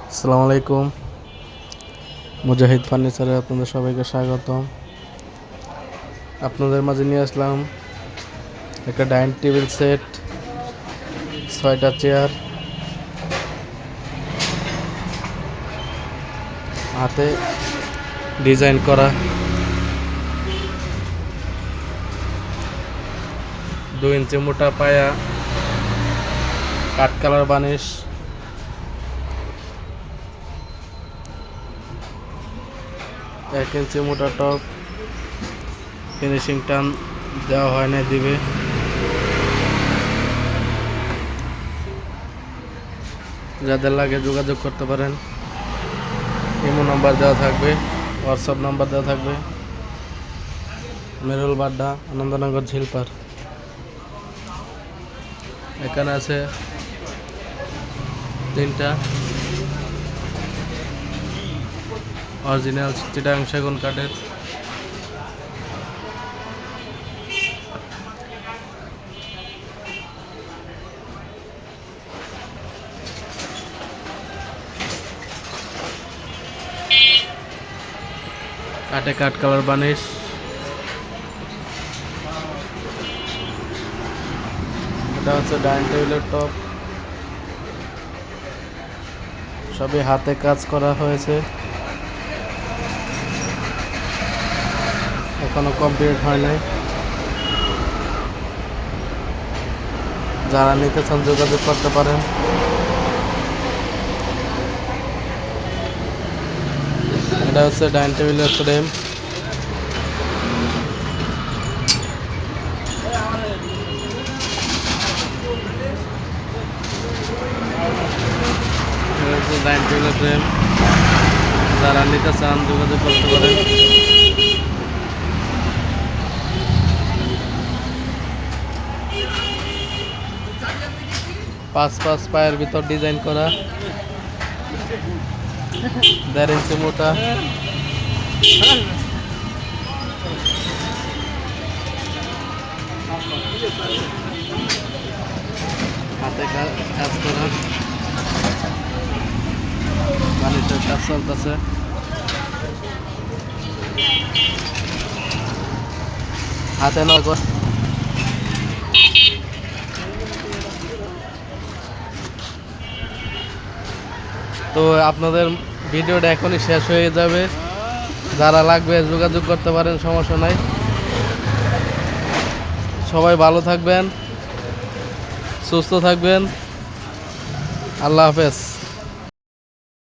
আসসালামু আলাইকুম। মুজাহিদ ফার্নিচারে আপনাদের সবাইকে স্বাগতম। আপনাদের মাঝে নিয়ে আসলাম একটা ডাইনিং টেবিল সেট, 6টা চেয়ার, হাতে ডিজাইন করা, 2 ইঞ্চি মোটা পায়া, কাঠ কালার বানিশ, 1 ইঞ্চি মোটা টপ, ফিনিশিং টান দেওয়া হয় না, দিবে। যাদের লাগে যোগাযোগ করতে পারেন। ইমো নাম্বার দেওয়া থাকবে, হোয়াটসঅ্যাপ নাম্বার দেওয়া থাকবে। মেরুল বাড্ডা, আনন্দনগর, ঝিলপার। এখানে আছে 3টা অরিজিনাল চিটাগাং সেগুন কাঠের। কাঠে কাঠ কালার বানিশ। এটা হচ্ছে ডাইনিং টেবিলের টপ, সবই হাতে কাজ করা হয়েছে, এখনো কমপ্লিট হয় নাই। যারা নিতে চান যোগাযোগ করতে পারেন। এটা হচ্ছে ডাইনিং টেবিলের ফ্রেম, ডাইনিং টেবিলের ফ্রেম। যারা নিতে চান যোগাযোগ করতে পারেন। 5 পায়ের ভিতর ডিজাইন করা, 1.5 ইঞ্চি মোটা। হাতে কাজ করা, বানিশের কাজ চলতেছে। হাতে নগদ। তো আপনাদের ভিডিওটা এখনই শেষ হয়ে যাবে। যারা লাগবে যোগাযোগ করতে পারেন, সমস্যা নাই। সবাই ভালো থাকবেন, সুস্থ থাকবেন। আল্লাহ হাফেজ।